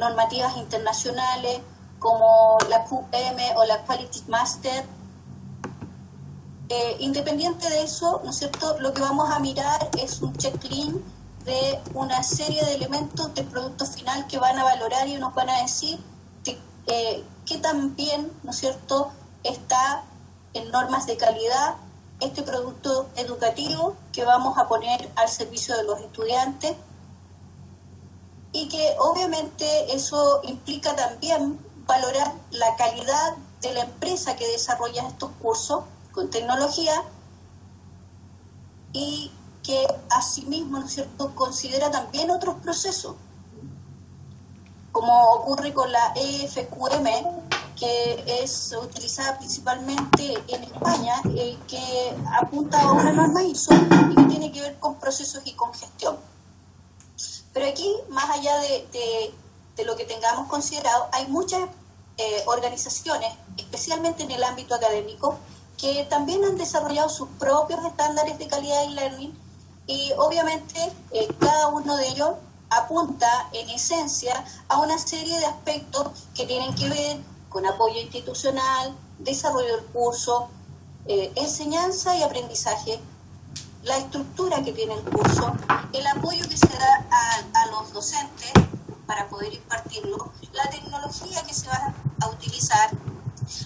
normativas internacionales como la QM o la Quality Master. Independiente de eso, ¿no es cierto?, lo que vamos a mirar es un checklist de una serie de elementos del producto final que van a valorar y nos van a decir qué tan bien, ¿no es cierto?, está en normas de calidad este producto educativo que vamos a poner al servicio de los estudiantes, y que obviamente eso implica también valorar la calidad de la empresa que desarrolla estos cursos con tecnología, y que asimismo, ¿no es cierto?, considera también otros procesos, como ocurre con la EFQM, que es utilizada principalmente en España, que apunta a una norma ISO y que tiene que ver con procesos y con gestión. Pero aquí, más allá de lo que tengamos considerado, hay muchas organizaciones, especialmente en el ámbito académico, que también han desarrollado sus propios estándares de calidad de learning, y obviamente cada uno de ellos apunta en esencia a una serie de aspectos que tienen que ver con apoyo institucional, desarrollo del curso, enseñanza y aprendizaje, la estructura que tiene el curso, el apoyo que se da a los docentes para poder impartirlo, la tecnología que se va a utilizar,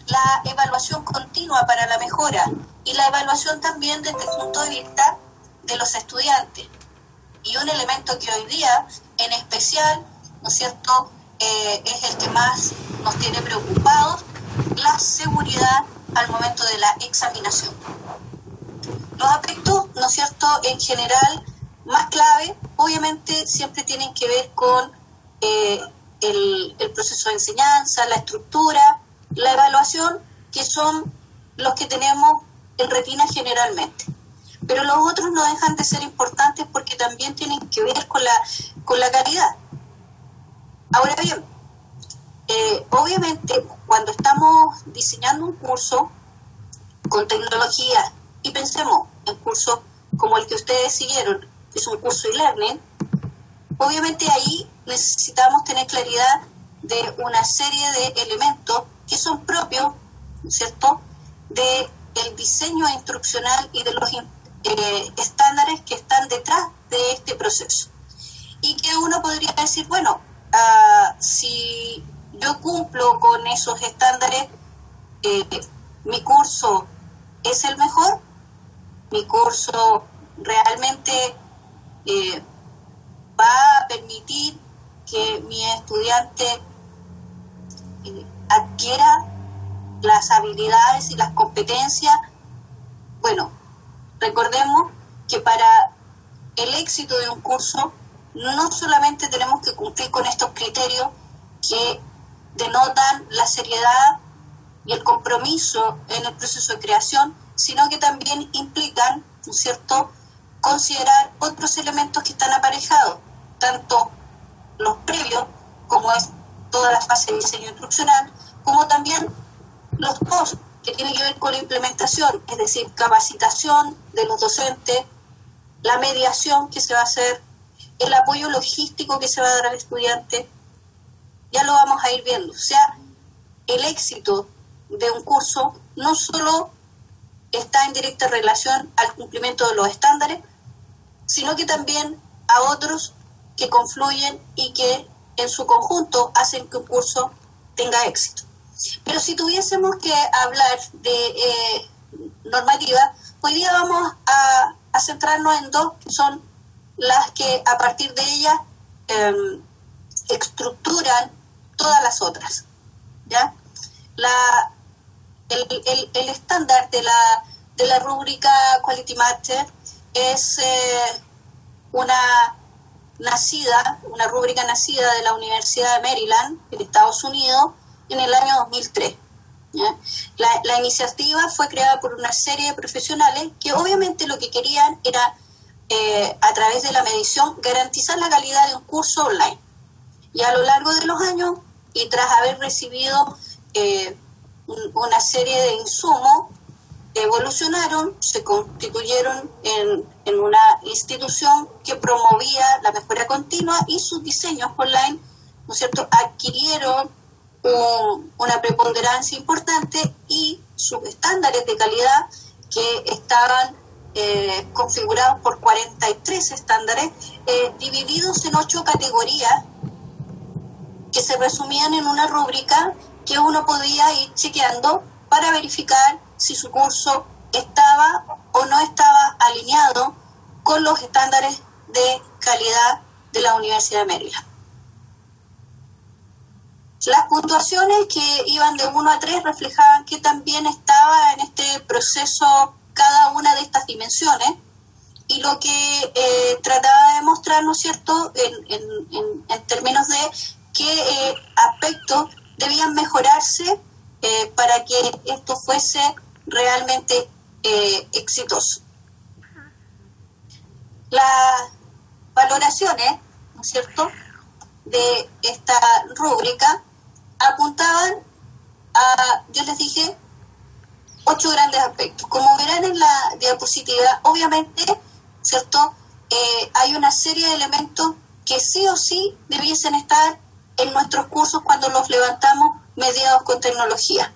la evaluación continua para la mejora y la evaluación también desde el punto de vista de los estudiantes. Y un elemento que hoy día, en especial, ¿no es cierto?, es el que más nos tiene preocupados, la seguridad al momento de la examinación. Los aspectos, ¿no es cierto?, en general, más clave, obviamente siempre tienen que ver con el proceso de enseñanza, la estructura, la evaluación, que son los que tenemos en retina generalmente. Pero los otros no dejan de ser importantes porque también tienen que ver con la calidad. Ahora bien, obviamente cuando estamos diseñando un curso con tecnología, y pensemos en cursos como el que ustedes siguieron, que es un curso e-learning, obviamente ahí necesitamos tener claridad de una serie de elementos que son propios, ¿no es cierto?, del diseño instruccional y de los estándares que están detrás de este proceso. Y que uno podría decir, bueno, si yo cumplo con esos estándares, mi curso es el mejor, mi curso realmente va a permitir que mi estudiante adquiera las habilidades y las competencias. Bueno, recordemos que para el éxito de un curso no solamente tenemos que cumplir con estos criterios que denotan la seriedad y el compromiso en el proceso de creación, sino que también implican, ¿no es cierto?, considerar otros elementos que están aparejados, tanto los previos, como es toda la fase de diseño instruccional, como también los post, que tienen que ver con la implementación, es decir, capacitación de los docentes, la mediación que se va a hacer, el apoyo logístico que se va a dar al estudiante. Ya lo vamos a ir viendo. O sea, el éxito de un curso no solo está en directa relación al cumplimiento de los estándares, sino que también a otros que confluyen y que en su conjunto hacen que un curso tenga éxito. Pero si tuviésemos que hablar de normativa, hoy día vamos a centrarnos en dos, que son las que a partir de ellas estructuran todas las otras, ¿ya? El estándar de la rúbrica Quality Master es una rúbrica nacida de la Universidad de Maryland, en Estados Unidos, en el año 2003. ¿Ya? La iniciativa fue creada por una serie de profesionales que obviamente lo que querían era, a través de la medición, garantizar la calidad de un curso online. Y a lo largo de los años, y tras haber recibido una serie de insumos, evolucionaron, se constituyeron en una institución que promovía la mejora continua, y sus diseños online ¿no es cierto?, adquirieron una preponderancia importante y sus estándares de calidad, que estaban configurados por 43 estándares, divididos en 8 categorías, que se resumían en una rúbrica que uno podía ir chequeando para verificar si su curso estaba o no estaba alineado con los estándares de calidad de la Universidad de Maryland. Las puntuaciones, que iban de 1 a 3, reflejaban que también estaba en este proceso cada una de estas dimensiones, y lo que trataba de mostrar, ¿no es cierto?, en términos de qué aspectos debían mejorarse para que esto fuese realmente exitoso. Las valoraciones, ¿no es cierto?, de esta rúbrica apuntaban a, yo les dije, 8 grandes aspectos. Como verán en la diapositiva, obviamente, ¿cierto?, hay una serie de elementos que sí o sí debiesen estar en nuestros cursos cuando los levantamos mediados con tecnología,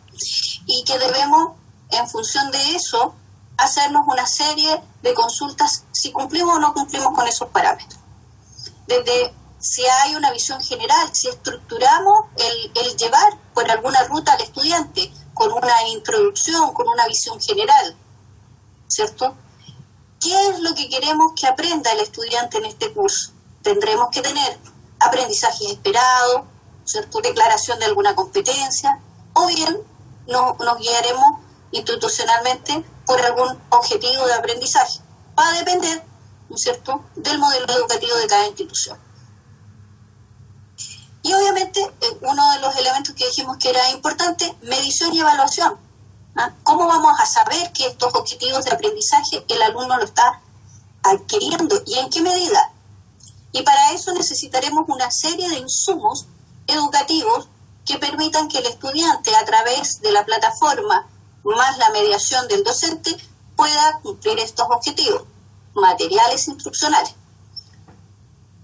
y que debemos, en función de eso, hacernos una serie de consultas si cumplimos o no cumplimos con esos parámetros. Desde si hay una visión general, si estructuramos el llevar por alguna ruta al estudiante con una introducción, con una visión general, ¿cierto? ¿Qué es lo que queremos que aprenda el estudiante en este curso? Tendremos que tener aprendizaje esperado, ¿cierto?, declaración de alguna competencia, o bien nos guiaremos institucionalmente por algún objetivo de aprendizaje. Va a depender, ¿no es cierto?, del modelo educativo de cada institución. Y obviamente, uno de los elementos que dijimos que era importante, medición y evaluación. ¿Ah? ¿Cómo vamos a saber que estos objetivos de aprendizaje el alumno lo está adquiriendo y en qué medida? Y para eso necesitaremos una serie de insumos educativos que permitan que el estudiante, a través de la plataforma más la mediación del docente, pueda cumplir estos objetivos. Materiales instruccionales.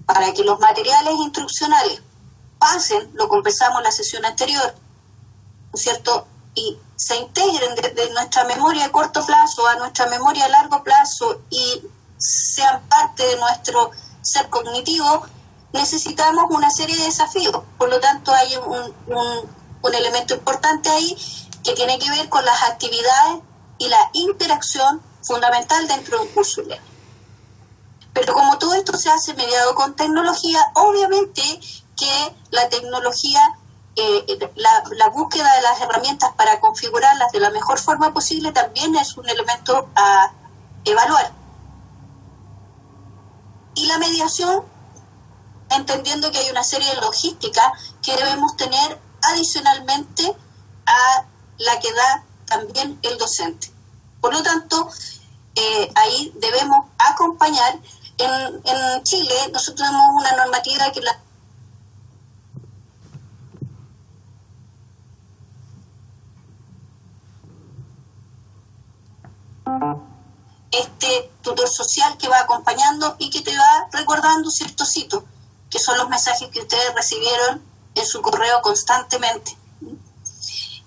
Para que los materiales instruccionales pasen, lo conversamos en la sesión anterior, ¿no es cierto?, y se integren desde nuestra memoria a corto plazo a nuestra memoria a largo plazo y sean parte de nuestro ser cognitivo, necesitamos una serie de desafíos. Por lo tanto, hay un elemento importante ahí que tiene que ver con las actividades y la interacción fundamental dentro de un curso learning. Pero como todo esto se hace mediado con tecnología, obviamente que la tecnología, la búsqueda de las herramientas para configurarlas de la mejor forma posible también es un elemento a evaluar. Y la mediación, entendiendo que hay una serie de logística que debemos tener adicionalmente a la que da también el docente. Por lo tanto, ahí debemos acompañar. En Chile nosotros tenemos una normativa que este tutor social que va acompañando y que te va recordando ciertos hitos, que son los mensajes que ustedes recibieron en su correo constantemente.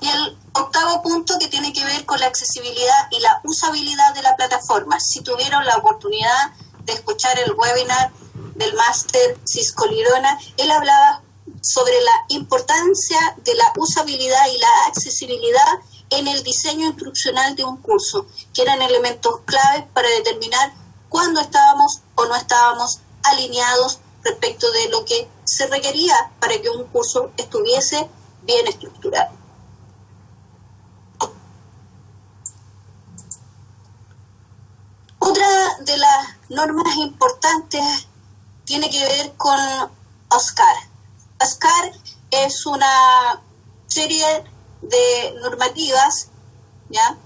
Y el octavo punto, que tiene que ver con la accesibilidad y la usabilidad de la plataforma. Si tuvieron la oportunidad de escuchar el webinar del máster Cisco Lirona, él hablaba sobre la importancia de la usabilidad y la accesibilidad en el diseño instruccional de un curso, que eran elementos claves para determinar cuándo estábamos o no estábamos alineados respecto de lo que se requería para que un curso estuviese bien estructurado. Otra de las normas importantes tiene que ver con OSCAR. OSCAR es una serie de normativas, ¿ya?,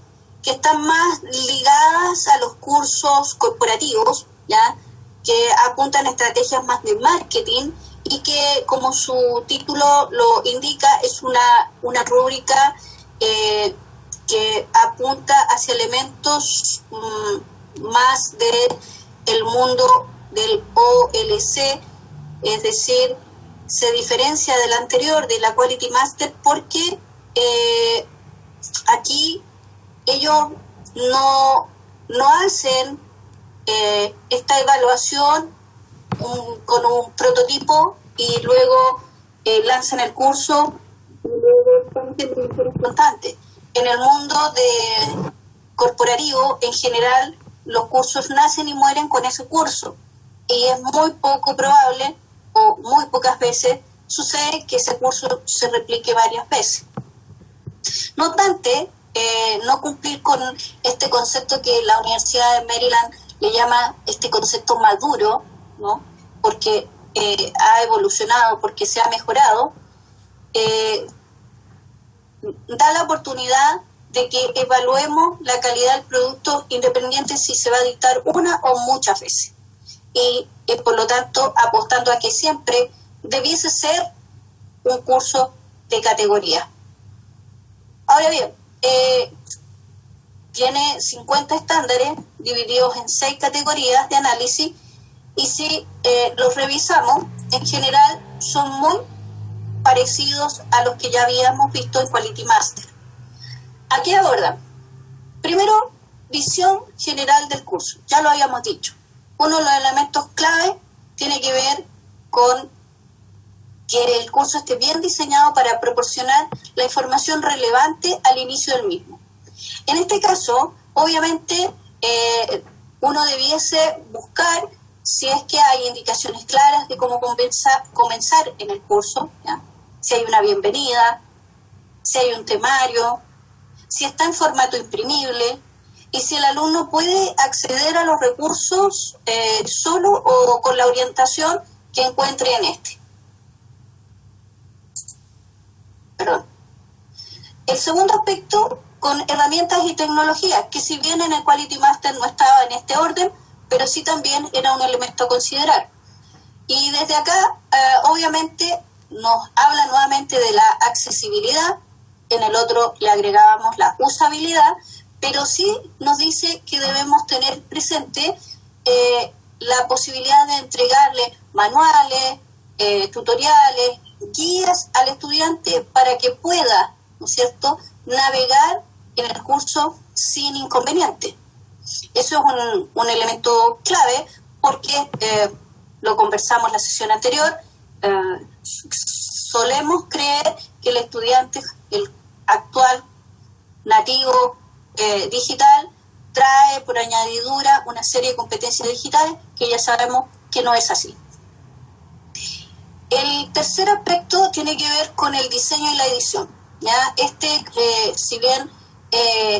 que están más ligadas a los cursos corporativos, ¿ya?, que apuntan a estrategias más de marketing y que, como su título lo indica, es una rúbrica que apunta hacia elementos más del mundo del OLC, es decir, se diferencia del anterior, de la Quality Master, porque aquí ellos no hacen esta evaluación con un prototipo y luego lanzan el curso y luego constante. En el mundo corporativo, en general, los cursos nacen y mueren con ese curso. Y es muy poco probable, o muy pocas veces, sucede que ese curso se replique varias veces. No obstante, no cumplir con este concepto que la Universidad de Maryland le llama este concepto maduro, ¿no? Porque ha evolucionado, porque se ha mejorado, da la oportunidad de que evaluemos la calidad del producto independiente si se va a dictar una o muchas veces. Y por lo tanto, apostando a que siempre debiese ser un curso de categoría. Ahora bien, tiene 50 estándares divididos en 6 categorías de análisis y si los revisamos, en general son muy parecidos a los que ya habíamos visto en Quality Master. ¿A qué abordan? Primero, visión general del curso, ya lo habíamos dicho. Uno de los elementos clave tiene que ver con que el curso esté bien diseñado para proporcionar la información relevante al inicio del mismo. En este caso, obviamente, uno debiese buscar si es que hay indicaciones claras de cómo comenzar en el curso, ¿ya? Si hay una bienvenida, si hay un temario, si está en formato imprimible y si el alumno puede acceder a los recursos solo o con la orientación que encuentre en este. Perdón. El segundo aspecto, con herramientas y tecnologías, que si bien en el Quality Master no estaba en este orden, pero sí también era un elemento a considerar. Y desde acá, obviamente, nos habla nuevamente de la accesibilidad, en el otro le agregábamos la usabilidad, pero sí nos dice que debemos tener presente la posibilidad de entregarle manuales, tutoriales, guías al estudiante para que pueda, ¿no es cierto?, navegar en el curso sin inconveniente. Eso es un elemento clave porque, lo conversamos en la sesión anterior, solemos creer que el estudiante, el actual nativo digital, trae por añadidura una serie de competencias digitales que ya sabemos que no es así. El tercer aspecto tiene que ver con el diseño y la edición, ¿ya? Si bien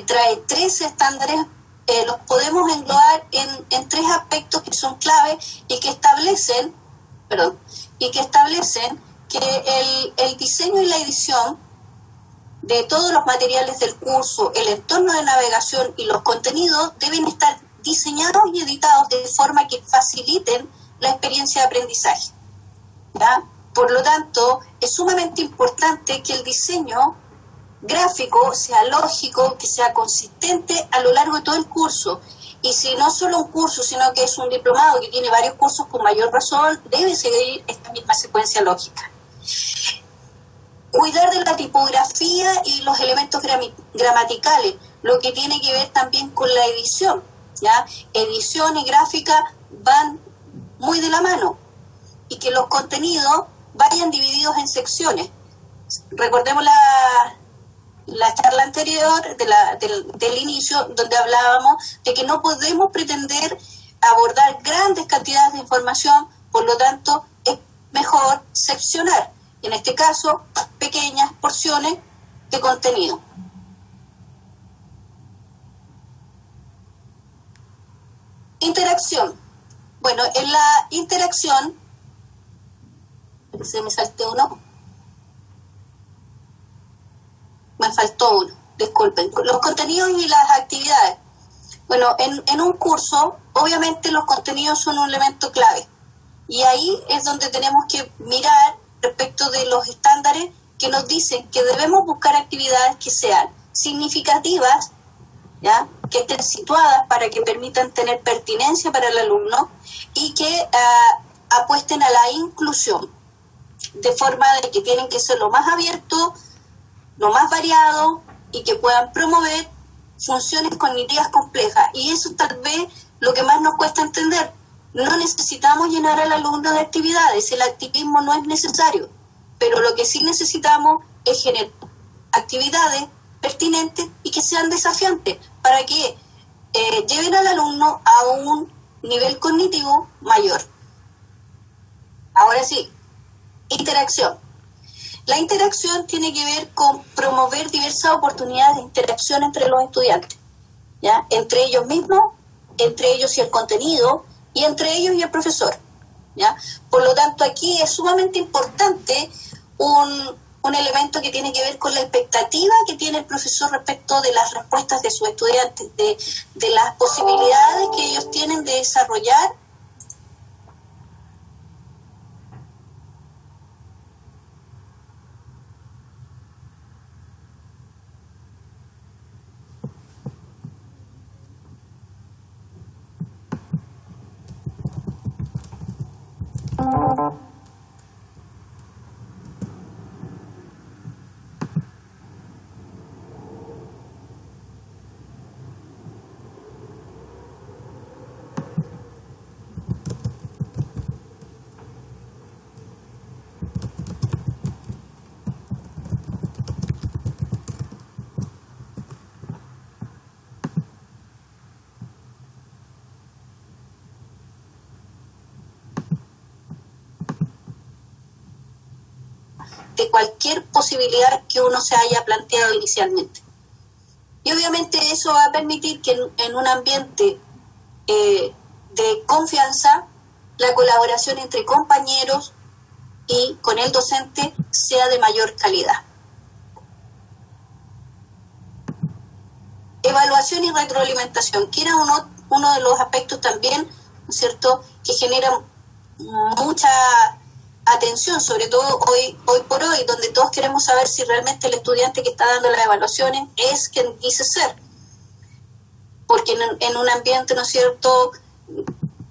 trae 3 estándares, los podemos englobar en 3 aspectos que son clave y que establecen que el diseño y la edición de todos los materiales del curso, el entorno de navegación y los contenidos deben estar diseñados y editados de forma que faciliten la experiencia de aprendizaje, ¿ya? Por lo tanto, es sumamente importante que el diseño gráfico sea lógico, que sea consistente a lo largo de todo el curso. Y si no solo un curso, sino que es un diplomado que tiene varios cursos, con mayor razón, debe seguir esta misma secuencia lógica. Cuidar de la tipografía y los elementos gramaticales, lo que tiene que ver también con la edición, ¿ya? Edición y gráfica van muy de la mano, y que los contenidos vayan divididos en secciones. Recordemos la charla anterior del inicio, donde hablábamos de que no podemos pretender abordar grandes cantidades de información, por lo tanto es mejor seccionar, en este caso, pequeñas porciones de contenido. Interacción. Bueno, en la interacción, se me saltó uno. Me faltó uno, disculpen. Los contenidos y las actividades. Bueno, en un curso, obviamente los contenidos son un elemento clave. Y ahí es donde tenemos que mirar respecto de los estándares que nos dicen que debemos buscar actividades que sean significativas, ¿ya?, que estén situadas para que permitan tener pertinencia para el alumno y que apuesten a la inclusión. de forma de que tienen que ser lo más abiertos, lo más variado y que puedan promover funciones cognitivas complejas. Y eso tal vez lo que más nos cuesta entender. No necesitamos llenar al alumno de actividades, el activismo no es necesario, pero lo que sí necesitamos es generar actividades pertinentes y que sean desafiantes para que lleven al alumno a un nivel cognitivo mayor. Ahora sí, interacción. La interacción tiene que ver con promover diversas oportunidades de interacción entre los estudiantes, ¿ya? Entre ellos mismos, entre ellos y el contenido, y entre ellos y el profesor, ¿ya? Por lo tanto, aquí es sumamente importante un elemento que tiene que ver con la expectativa que tiene el profesor respecto de las respuestas de sus estudiantes, de las posibilidades que ellos tienen de desarrollar de cualquier posibilidad que uno se haya planteado inicialmente. Y obviamente eso va a permitir que en un ambiente de confianza, la colaboración entre compañeros y con el docente sea de mayor calidad. Evaluación y retroalimentación, que era uno de los aspectos también, ¿no es cierto?, que generan mucha atención, sobre todo hoy por hoy, donde todos queremos saber si realmente el estudiante que está dando las evaluaciones es quien dice ser. Porque en un ambiente, ¿no es cierto?,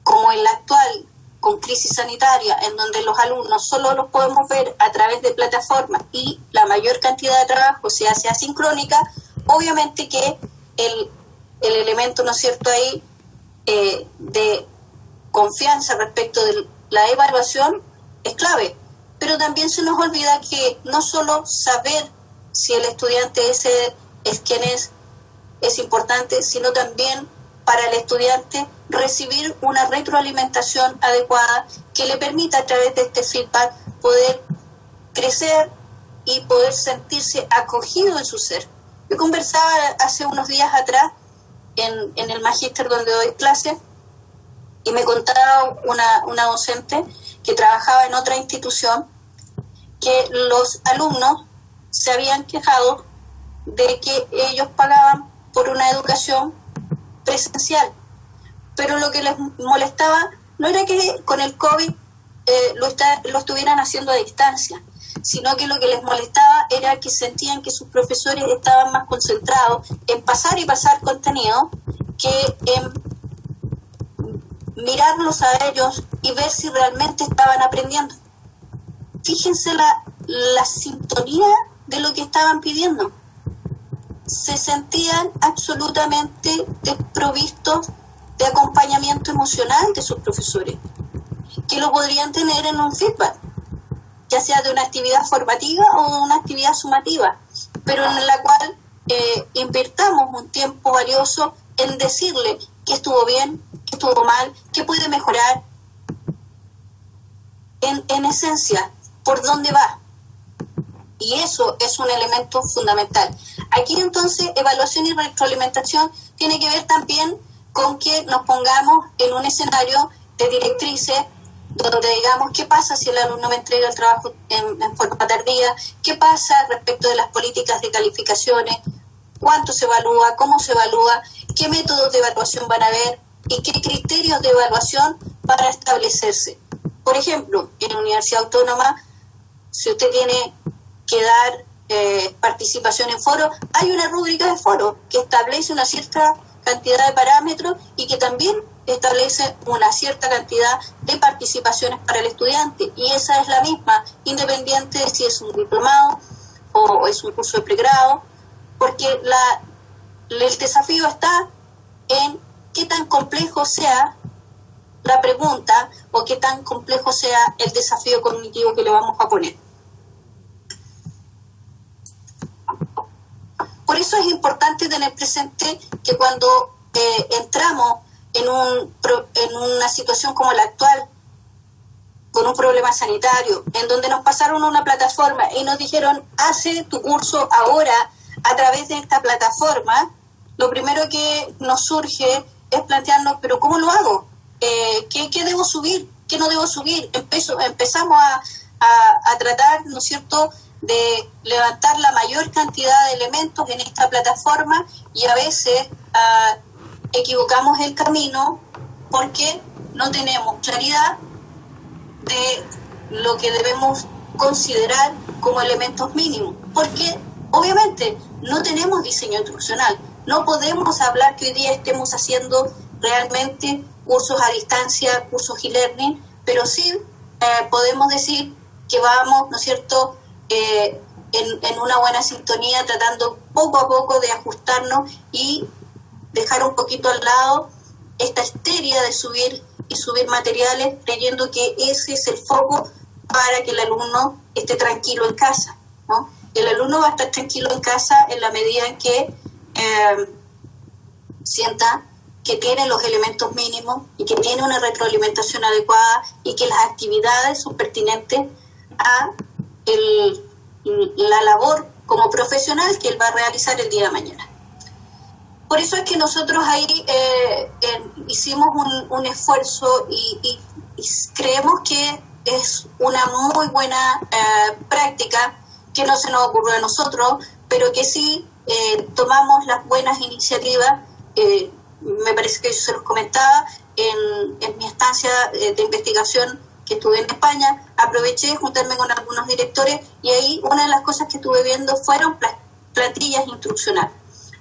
como el actual, con crisis sanitaria, en donde los alumnos solo los podemos ver a través de plataformas y la mayor cantidad de trabajo se hace asincrónica, obviamente que el elemento, ¿no es cierto?, ahí de confianza respecto de la evaluación es clave, pero también se nos olvida que no solo saber si el estudiante ese es quien es importante, sino también para el estudiante recibir una retroalimentación adecuada que le permita a través de este feedback poder crecer y poder sentirse acogido en su ser. Yo conversaba hace unos días atrás en el magíster donde doy clases y me contaba una docente que trabajaba en otra institución que los alumnos se habían quejado de que ellos pagaban por una educación presencial, pero lo que les molestaba no era que con el COVID lo estuvieran haciendo a distancia, sino que lo que les molestaba era que sentían que sus profesores estaban más concentrados en pasar y pasar contenido que en mirarlos a ellos y ver si realmente estaban aprendiendo. Fíjense la sintonía de lo que estaban pidiendo. Se sentían absolutamente desprovistos de acompañamiento emocional de sus profesores, que lo podrían tener en un feedback, ya sea de una actividad formativa o de una actividad sumativa, pero en la cual invertamos un tiempo valioso en decirle que estuvo bien, que estuvo mal, que puede mejorar, en esencia, por dónde va. Y eso es un elemento fundamental. Aquí entonces, evaluación y retroalimentación tiene que ver también con que nos pongamos en un escenario de directrices donde digamos qué pasa si el alumno me entrega el trabajo en forma tardía, qué pasa respecto de las políticas de calificaciones, cuánto se evalúa, cómo se evalúa, qué métodos de evaluación van a haber y qué criterios de evaluación van a establecerse. Por ejemplo, en la Universidad Autónoma, si usted tiene que dar participación en foro, hay una rúbrica de foro que establece una cierta cantidad de parámetros y que también establece una cierta cantidad de participaciones para el estudiante, y esa es la misma, independiente de si es un diplomado o es un curso de pregrado, porque el desafío está en qué tan complejo sea la pregunta o qué tan complejo sea el desafío cognitivo que le vamos a poner. Por eso es importante tener presente que cuando entramos en una situación como la actual, con un problema sanitario, en donde nos pasaron una plataforma y nos dijeron, hace tu curso ahora a través de esta plataforma, lo primero que nos surge es plantearnos, pero ¿cómo lo hago? ¿Qué debo subir? ¿Qué no debo subir? Empezamos a tratar, ¿no es cierto?, de levantar la mayor cantidad de elementos en esta plataforma, y a veces equivocamos el camino porque no tenemos claridad de lo que debemos considerar como elementos mínimos, porque obviamente no tenemos diseño instruccional, no podemos hablar que hoy día estemos haciendo realmente cursos a distancia, cursos e-learning, pero sí podemos decir que vamos, ¿no es cierto?, en una buena sintonía, tratando poco a poco de ajustarnos y dejar un poquito al lado esta histeria de subir y subir materiales, creyendo que ese es el foco para que el alumno esté tranquilo en casa, ¿no? El alumno va a estar tranquilo en casa en la medida en que sienta que tiene los elementos mínimos y que tiene una retroalimentación adecuada y que las actividades son pertinentes a la labor como profesional que él va a realizar el día de mañana. Por eso es que nosotros ahí hicimos un esfuerzo y creemos que es una muy buena práctica que no se nos ocurrió a nosotros, pero que sí tomamos las buenas iniciativas. Me parece que yo se los comentaba en mi estancia de investigación que estuve en España, aproveché de juntarme con algunos directores, y ahí una de las cosas que estuve viendo fueron plantillas instruccionales,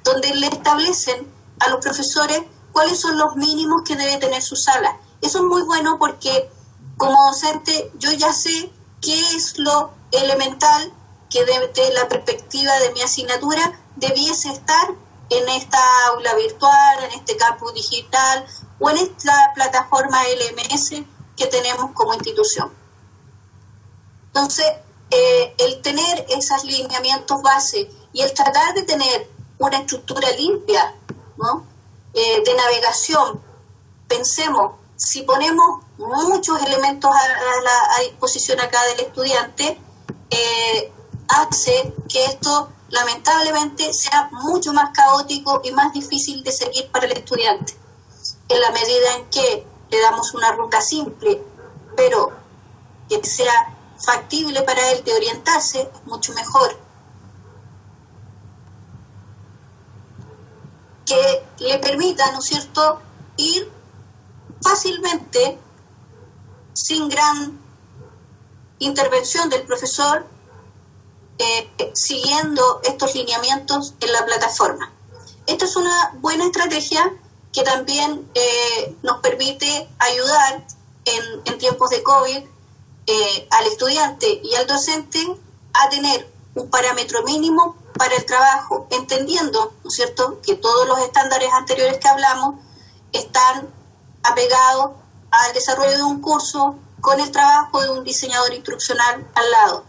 donde le establecen a los profesores cuáles son los mínimos que debe tener su sala. Eso es muy bueno porque como docente yo ya sé qué es lo elemental que desde la perspectiva de mi asignatura debiese estar en esta aula virtual, en este campus digital o en esta plataforma LMS que tenemos como institución. Entonces, el tener esos lineamientos base y el tratar de tener una estructura limpia, ¿no?, de navegación, pensemos, si ponemos muchos elementos a disposición acá del estudiante, hace que esto lamentablemente sea mucho más caótico y más difícil de seguir para el estudiante. En la medida en que le damos una ruta simple, pero que sea factible para él de orientarse, es mucho mejor. Que le permita, ¿no es cierto?, ir fácilmente, sin gran intervención del profesor, siguiendo estos lineamientos en la plataforma. Esta es una buena estrategia que también nos permite ayudar en tiempos de COVID al estudiante y al docente a tener un parámetro mínimo para el trabajo, entendiendo, ¿no es cierto?, que todos los estándares anteriores que hablamos están apegados al desarrollo de un curso con el trabajo de un diseñador instruccional al lado.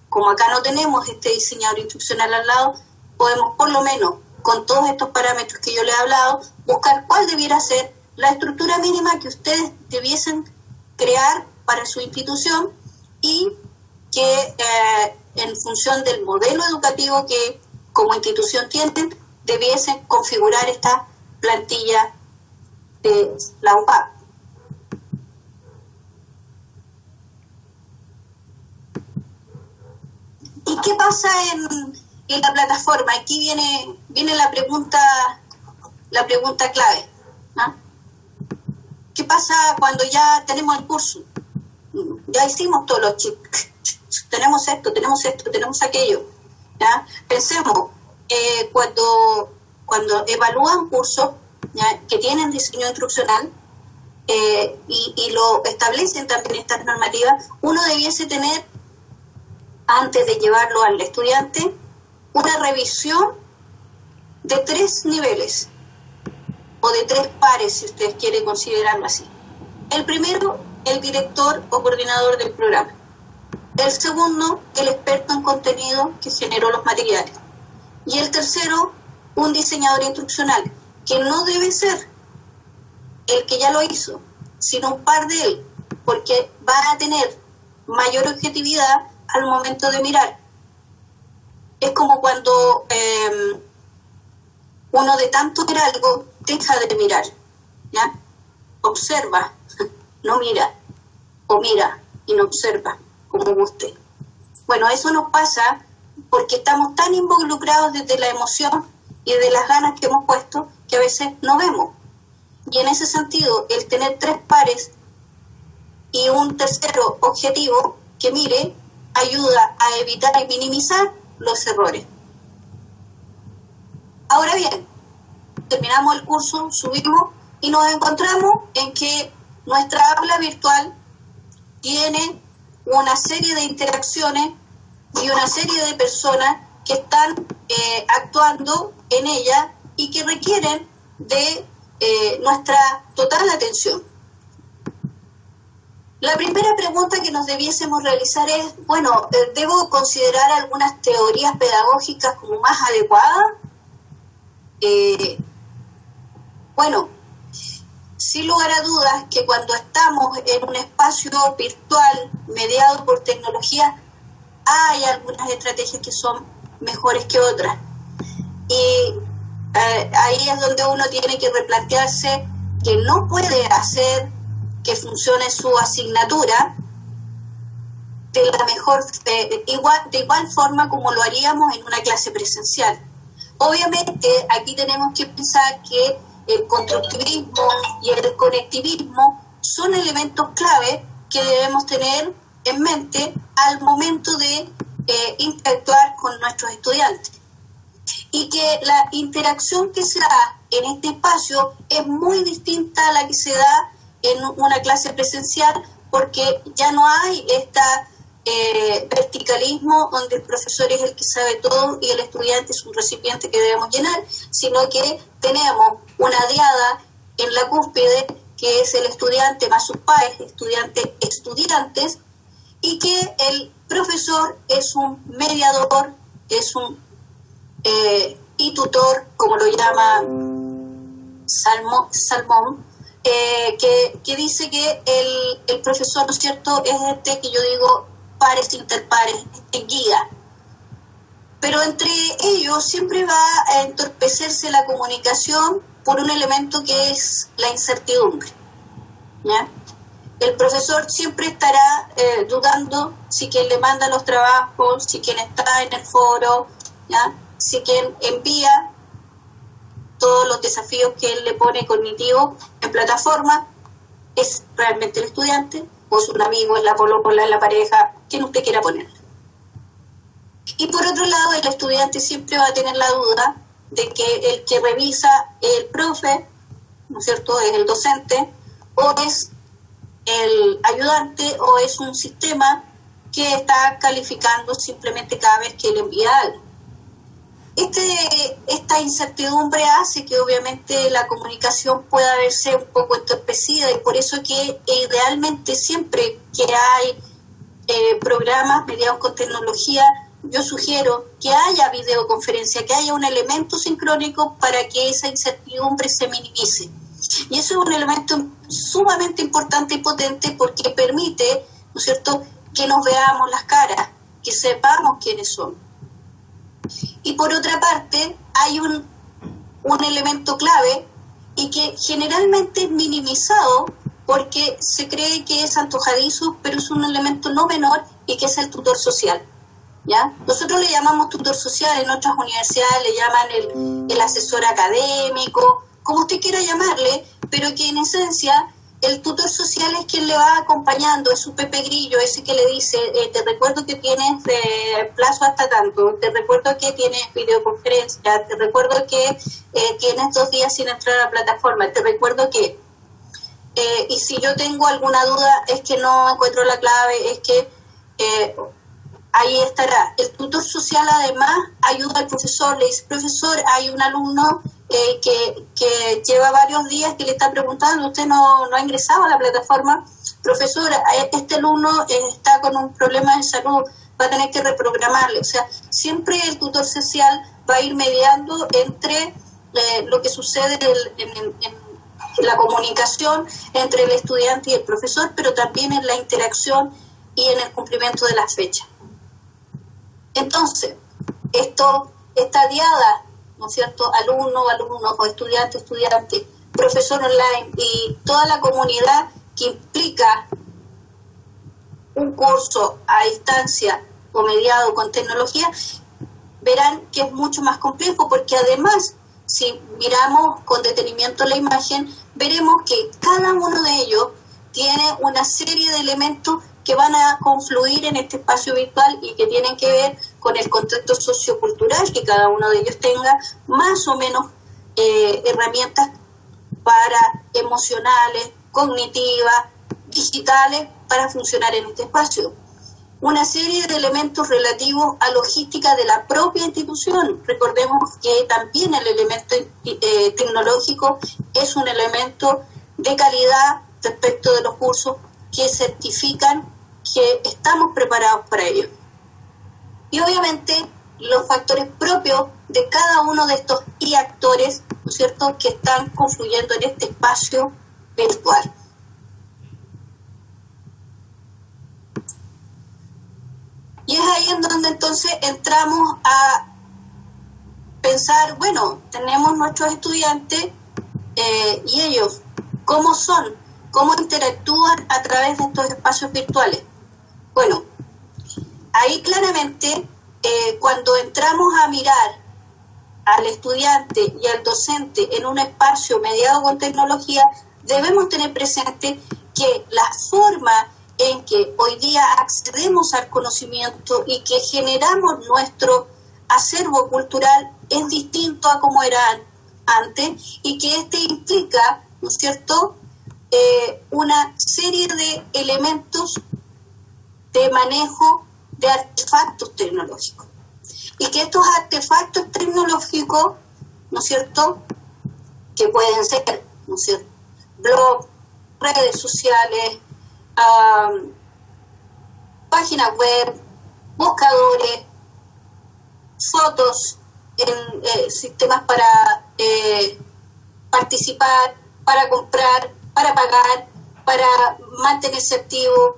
Como acá no tenemos este diseñador instruccional al lado, podemos por lo menos, con todos estos parámetros que yo le he hablado, buscar cuál debiera ser la estructura mínima que ustedes debiesen crear para su institución y que en función del modelo educativo que como institución tienen, debiesen configurar esta plantilla de la UPAP. ¿Y qué pasa en la plataforma? Aquí viene la pregunta clave, ¿no? ¿Qué pasa cuando ya tenemos el curso? Ya hicimos todos los chips, tenemos esto, tenemos aquello, ¿ya? Pensemos, cuando evalúan cursos, ¿ya?, que tienen diseño instruccional, y lo establecen también estas normativas, uno debiese tener, antes de llevarlo al estudiante, una revisión de 3 niveles, o de 3 pares, si ustedes quieren considerarlo así. El primero, el director o coordinador del programa. El segundo, el experto en contenido que generó los materiales. Y el tercero, un diseñador instruccional, que no debe ser el que ya lo hizo, sino un par de él, porque va a tener mayor objetividad al momento de mirar. Es como cuando uno de tanto ver algo deja de mirar, ¿ya? Observa, no mira, o mira y no observa, como guste. Bueno, eso nos pasa porque estamos tan involucrados desde la emoción y de las ganas que hemos puesto que a veces no vemos. Y en ese sentido, el tener 3 pares y un tercero objetivo que mire, ayuda a evitar y minimizar los errores. Ahora bien, terminamos el curso, subimos y nos encontramos en que nuestra aula virtual tiene una serie de interacciones y una serie de personas que están actuando en ella y que requieren de nuestra total atención. La primera pregunta que nos debiésemos realizar es, bueno, ¿debo considerar algunas teorías pedagógicas como más adecuadas? Bueno, sin lugar a dudas que cuando estamos en un espacio virtual mediado por tecnología, hay algunas estrategias que son mejores que otras. Y ahí es donde uno tiene que replantearse que no puede hacer que funcione su asignatura de la mejor, de igual forma como lo haríamos en una clase presencial. Obviamente aquí tenemos que pensar que el constructivismo y el conectivismo son elementos clave que debemos tener en mente al momento de interactuar con nuestros estudiantes. Y que la interacción que se da en este espacio es muy distinta a la que se da en una clase presencial, porque ya no hay verticalismo donde el profesor es el que sabe todo y el estudiante es un recipiente que debemos llenar, sino que tenemos una diada en la cúspide que es el estudiante más sus pares, estudiantes, y que el profesor es un mediador, es un y tutor, como lo llama Salmón, que dice que el profesor, ¿no es cierto?, es este que yo digo pares interpares, este guía. Pero entre ellos siempre va a entorpecerse la comunicación por un elemento que es la incertidumbre, ¿ya? El profesor siempre estará dudando si quien le manda los trabajos, si quien está en el foro, ¿ya?, si quien envía todos los desafíos que él le pone cognitivos en plataforma es realmente el estudiante o es un amigo, es la polola, es la pareja, quien usted quiera poner. Y por otro lado, el estudiante siempre va a tener la duda de que el que revisa es el profe, ¿no es cierto?, es el docente, o es el ayudante, o es un sistema que está calificando simplemente cada vez que él envía algo. Esta incertidumbre hace que obviamente la comunicación pueda verse un poco entorpecida, y por eso que idealmente siempre que hay programas mediados con tecnología, yo sugiero que haya videoconferencia, que haya un elemento sincrónico para que esa incertidumbre se minimice. Y eso es un elemento sumamente importante y potente porque permite, ¿no es cierto?, que nos veamos las caras, que sepamos quiénes son. Y por otra parte, hay un elemento clave y que generalmente es minimizado porque se cree que es antojadizo, pero es un elemento no menor, y que es el tutor social, ¿ya? Nosotros le llamamos tutor social, en otras universidades le llaman el asesor académico, como usted quiera llamarle, pero que en esencia el tutor social es quien le va acompañando, es su Pepe Grillo, ese que le dice, te recuerdo que tienes plazo hasta tanto, te recuerdo que tienes videoconferencia, te recuerdo que tienes 2 días sin entrar a la plataforma, te recuerdo que y si yo tengo alguna duda es que no encuentro la clave, es que ahí estará. El tutor social además ayuda al profesor, le dice, profesor, hay un alumno que lleva varios días que le está preguntando, usted no ha ingresado a la plataforma, profesor, este alumno está con un problema de salud, va a tener que reprogramarle. O sea, siempre el tutor social va a ir mediando entre lo que sucede en la comunicación entre el estudiante y el profesor, pero también en la interacción y en el cumplimiento de las fechas. Entonces, esta diada, ¿no es cierto?, alumnos o estudiante, profesor online y toda la comunidad que implica un curso a distancia o mediado con tecnología, verán que es mucho más complejo, porque además, si miramos con detenimiento la imagen, veremos que cada uno de ellos tiene una serie de elementos que van a confluir en este espacio virtual y que tienen que ver con el contexto sociocultural que cada uno de ellos tenga, más o menos herramientas para emocionales, cognitivas, digitales, para funcionar en este espacio. Una serie de elementos relativos a logística de la propia institución. Recordemos que también el elemento tecnológico es un elemento de calidad respecto de los cursos que certifican que estamos preparados para ello. Y obviamente los factores propios de cada uno de estos actores, ¿no es cierto?, que están confluyendo en este espacio virtual. Y es ahí en donde entonces entramos a pensar, bueno, tenemos nuestros estudiantes y ellos, ¿cómo son? ¿Cómo interactúan a través de estos espacios virtuales? Bueno, ahí claramente cuando entramos a mirar al estudiante y al docente en un espacio mediado con tecnología, debemos tener presente que la forma en que hoy día accedemos al conocimiento y que generamos nuestro acervo cultural es distinto a como era antes, y que este implica, ¿no es cierto?, una serie de elementos de manejo de artefactos tecnológicos. Y que estos artefactos tecnológicos, ¿no es cierto?, que pueden ser, ¿no es cierto?, blogs, redes sociales, páginas web, buscadores, fotos en sistemas para participar, para comprar, para pagar, para mantenerse activo,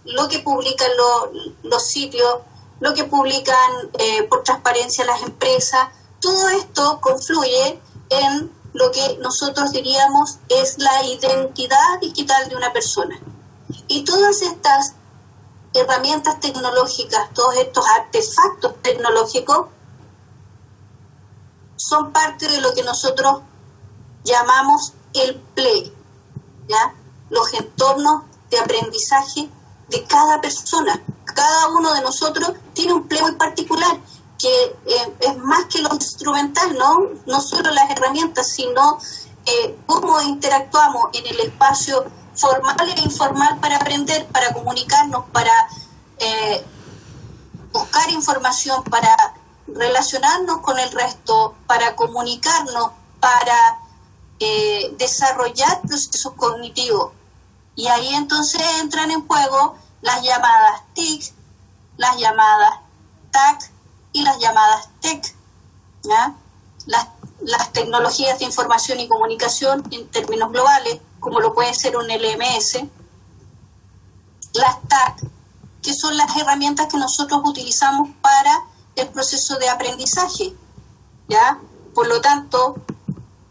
lo que publican los sitios, lo que publican por transparencia las empresas, todo esto confluye en lo que nosotros diríamos es la identidad digital de una persona. Y todas estas herramientas tecnológicas, todos estos artefactos tecnológicos, son parte de lo que nosotros llamamos el play, ¿ya? Los entornos de aprendizaje de cada persona. Cada uno de nosotros tiene un play muy particular, que es más que lo instrumental, no solo las herramientas, sino cómo interactuamos en el espacio formal e informal para aprender, para comunicarnos, para buscar información, para relacionarnos con el resto, para comunicarnos, para desarrollar procesos cognitivos. Y ahí entonces entran en juego las llamadas TIC, las llamadas TAC y las llamadas TEC, ¿ya? Las tecnologías de información y comunicación en términos globales, como lo puede ser un LMS, las TAC, que son las herramientas que nosotros utilizamos para el proceso de aprendizaje, ¿ya? Por lo tanto,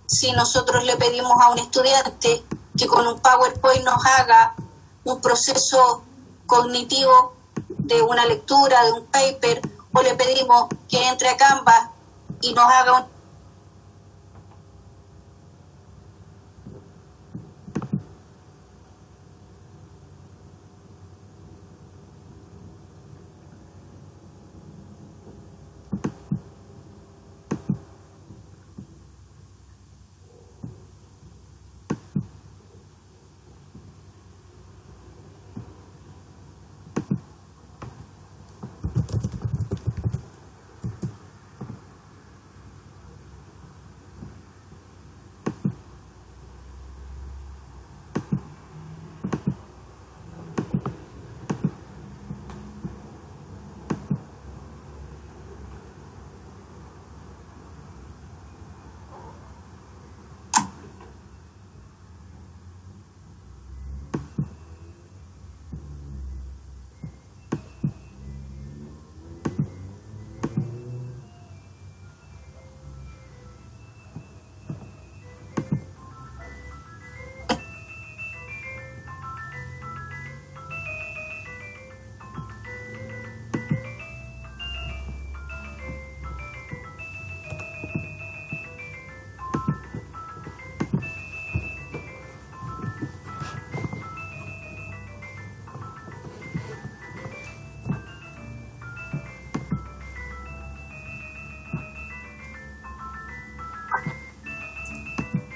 si nosotros le pedimos a un estudiante que con un PowerPoint nos haga un proceso cognitivo de una lectura, de un paper, o le pedimos que entre a Canva y nos haga un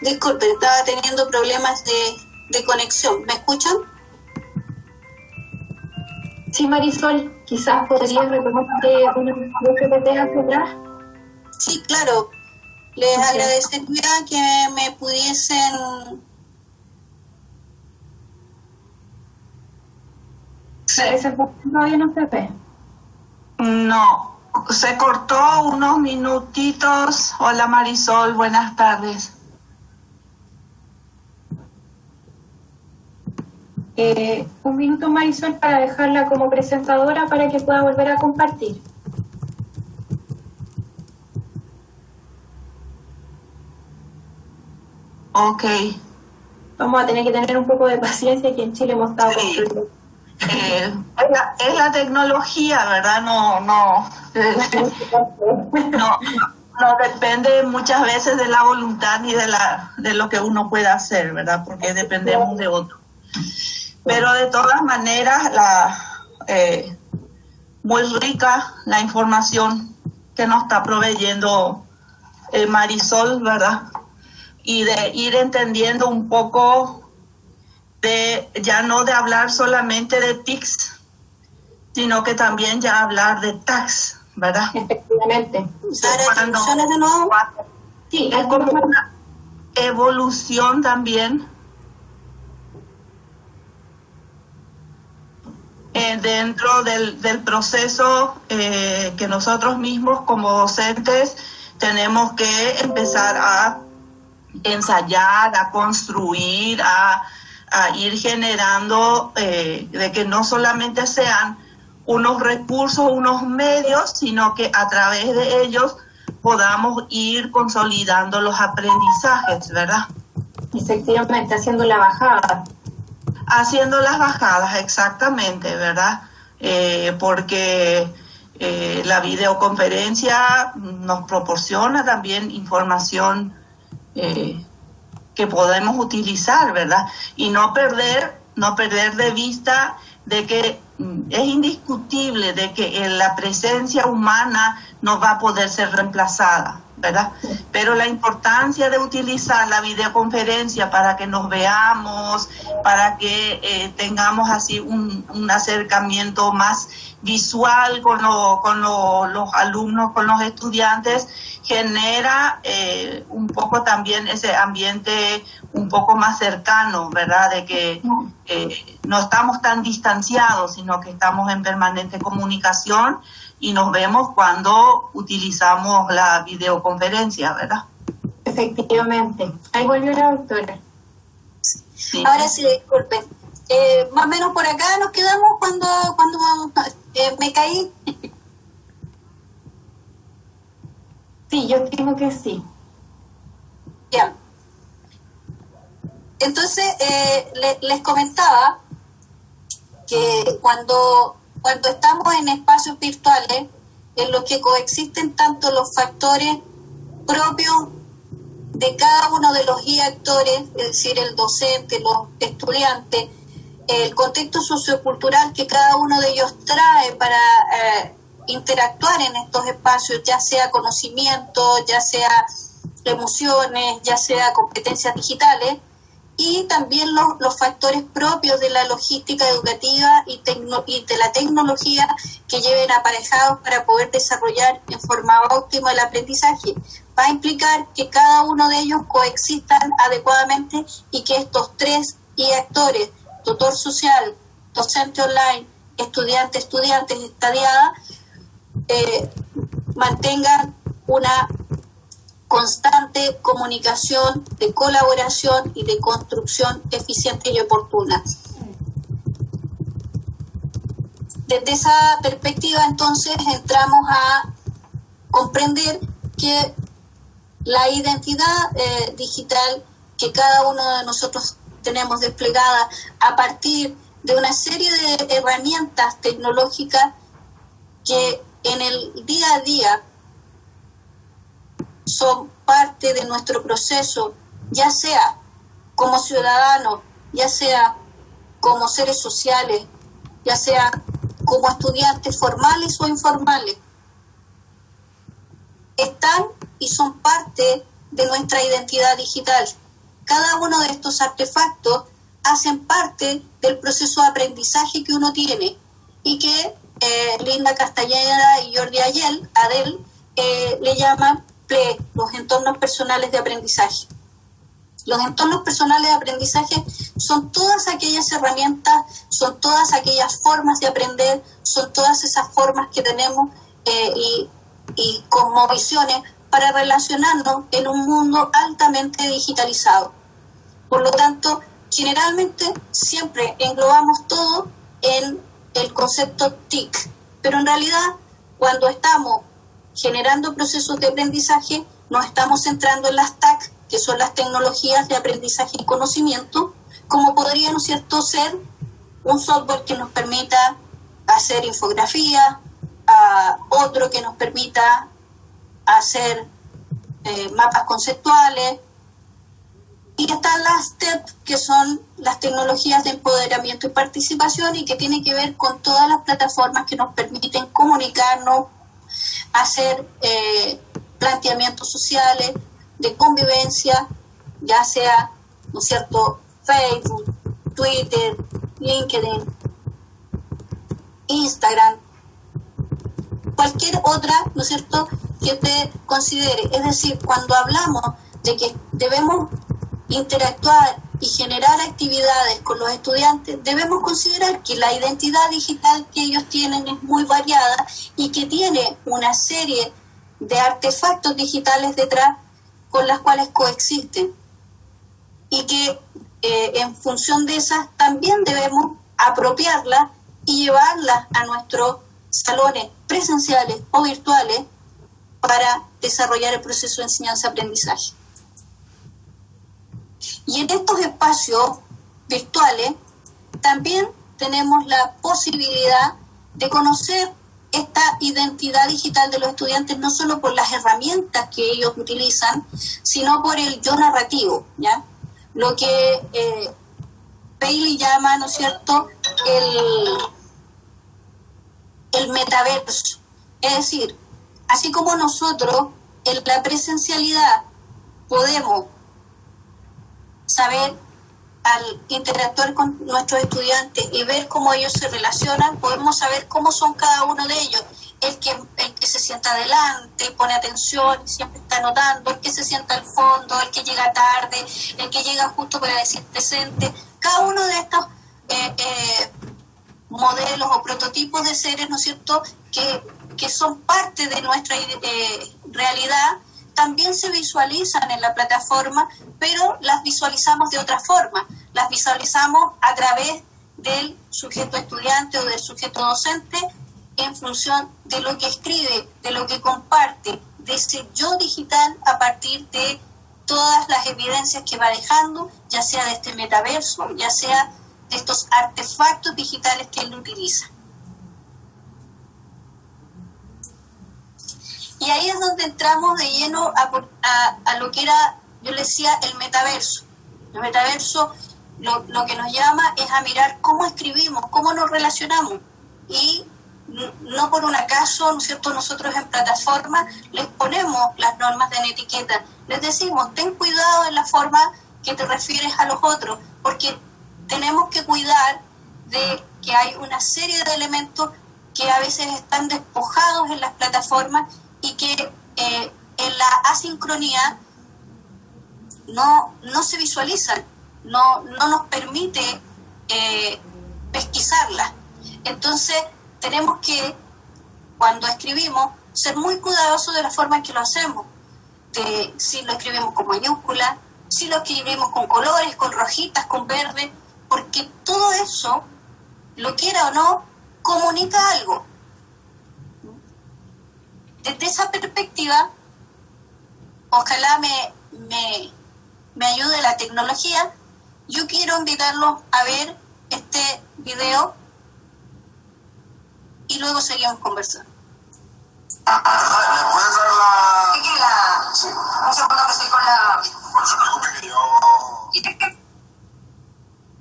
Disculpe, estaba teniendo problemas de conexión. ¿Me escuchan? Sí, Marisol, quizás podrías retomarte unos PPT hacia atrás. Sí, claro. Les agradecería que me pudiesen... ¿No había unos PP? No, se cortó unos minutitos. Hola Marisol, buenas tardes. Un minuto, Marisol, para dejarla como presentadora para que pueda volver a compartir. Ok. Vamos a tener que tener un poco de paciencia, aquí en Chile hemos estado Sí. Es la tecnología, ¿verdad? No depende muchas veces de la voluntad ni de lo que uno pueda hacer, ¿verdad? Porque dependemos de otro. Pero de todas maneras, muy rica la información que nos está proveyendo Marisol, ¿verdad? Y de ir entendiendo un poco ya no de hablar solamente de TICS, sino que también ya hablar de TACS, ¿verdad? Efectivamente. ¿Sara, de nuevo? Sí, es como una evolución también dentro del proceso que nosotros mismos como docentes tenemos que empezar a ensayar, a construir, a ir generando de que no solamente sean unos recursos, unos medios, sino que a través de ellos podamos ir consolidando los aprendizajes, ¿verdad? Efectivamente, haciendo la bajada. Haciendo las bajadas, exactamente, ¿verdad? Porque la videoconferencia nos proporciona también información que podemos utilizar, ¿verdad? Y no perder de vista de que es indiscutible de que la presencia humana no va a poder ser reemplazada, ¿verdad? Pero la importancia de utilizar la videoconferencia para que nos veamos, para que tengamos así un acercamiento más visual con los alumnos, con los estudiantes, genera un poco también ese ambiente un poco más cercano, ¿verdad? De que no estamos tan distanciados, sino que estamos en permanente comunicación y nos vemos cuando utilizamos la videoconferencia, ¿verdad? Efectivamente. Ahí volvió la doctora. Sí. Ahora sí, disculpen. Más o menos por acá nos quedamos cuando me caí. Sí, yo estimo que sí. Bien. Entonces, les comentaba que cuando estamos en espacios virtuales, en los que coexisten tanto los factores propios de cada uno de los actores, es decir, el docente, los estudiantes, el contexto sociocultural que cada uno de ellos trae para interactuar en estos espacios, ya sea conocimiento, ya sea emociones, ya sea competencias digitales, y también los factores propios de la logística educativa y de la tecnología que lleven aparejados para poder desarrollar en forma óptima el aprendizaje. Va a implicar que cada uno de ellos coexistan adecuadamente y que estos tres actores, tutor social, docente online, estudiante estadiada, mantengan una constante comunicación, de colaboración y de construcción eficiente y oportuna. Desde esa perspectiva, entonces, entramos a comprender que la identidad digital que cada uno de nosotros tenemos desplegada a partir de una serie de herramientas tecnológicas que en el día a día son parte de nuestro proceso, ya sea como ciudadanos, ya sea como seres sociales, ya sea como estudiantes formales o informales, están y son parte de nuestra identidad digital. cada uno de estos artefactos hacen parte del proceso de aprendizaje que uno tiene y que Linda Castañeda y Jordi Adel le llaman PLE, los entornos personales de aprendizaje. Los entornos personales de aprendizaje son todas aquellas herramientas, son todas aquellas formas de aprender, son todas esas formas que tenemos y como visiones para relacionarnos en un mundo altamente digitalizado. Por lo tanto, generalmente siempre englobamos todo en el concepto TIC, pero en realidad cuando estamos generando procesos de aprendizaje nos estamos centrando en las TAC, que son las tecnologías de aprendizaje y conocimiento, como podría, ¿no es cierto?, ser un software que nos permita hacer infografía, otro que nos permita hacer mapas conceptuales, y están las TEP, que son las tecnologías de empoderamiento y participación, y que tienen que ver con todas las plataformas que nos permiten comunicarnos, hacer planteamientos sociales, de convivencia, ya sea, ¿no es cierto?, Facebook, Twitter, LinkedIn, Instagram, cualquier otra, ¿no es cierto?, que usted considere. Es decir, cuando hablamos de que debemos interactuar y generar actividades con los estudiantes, debemos considerar que la identidad digital que ellos tienen es muy variada y que tiene una serie de artefactos digitales detrás con las cuales coexisten, y que en función de esas también debemos apropiarlas y llevarlas a nuestros salones presenciales o virtuales para desarrollar el proceso de enseñanza-aprendizaje. Y en estos espacios virtuales también tenemos la posibilidad de conocer esta identidad digital de los estudiantes, no solo por las herramientas que ellos utilizan, sino por el yo narrativo, ¿ya? Lo que Paley llama, ¿no es cierto?, el metaverso. Es decir, así como nosotros en la presencialidad podemos saber al interactuar con nuestros estudiantes y ver cómo ellos se relacionan, podemos saber cómo son cada uno de ellos. El que se sienta adelante, pone atención, siempre está anotando, el que se sienta al fondo, el que llega tarde, el que llega justo para decir presente. Cada uno de estos modelos o prototipos de seres, ¿no es cierto?, que son parte de nuestra realidad, también se visualizan en la plataforma, pero las visualizamos de otra forma. Las visualizamos a través del sujeto estudiante o del sujeto docente en función de lo que escribe, de lo que comparte, de ese yo digital a partir de todas las evidencias que va dejando, ya sea de este metaverso, ya sea de estos artefactos digitales que él utiliza. Y ahí es donde entramos de lleno a lo que era, yo le decía, el metaverso. El metaverso lo que nos llama es a mirar cómo escribimos, cómo nos relacionamos. Y no por un acaso, ¿no es cierto?, nosotros en plataforma les ponemos las normas de etiqueta. Les decimos, ten cuidado en la forma que te refieres a los otros, porque tenemos que cuidar de que hay una serie de elementos que a veces están despojados en las plataformas y que en la asincronía no se visualizan, no nos permite pesquisarlas. Entonces tenemos que, cuando escribimos, ser muy cuidadosos de la forma en que lo hacemos, de si lo escribimos con mayúsculas, si lo escribimos con colores, con rojitas, con verde, porque todo eso, lo quiera o no, comunica algo. Desde esa perspectiva, ojalá me ayude la tecnología. Yo quiero invitarlos a ver este video y luego seguimos conversando. ¿Puedes dar la...? ¿Qué quiere la...? Sí. Un segundo que estoy con la... No se preocupe que yo...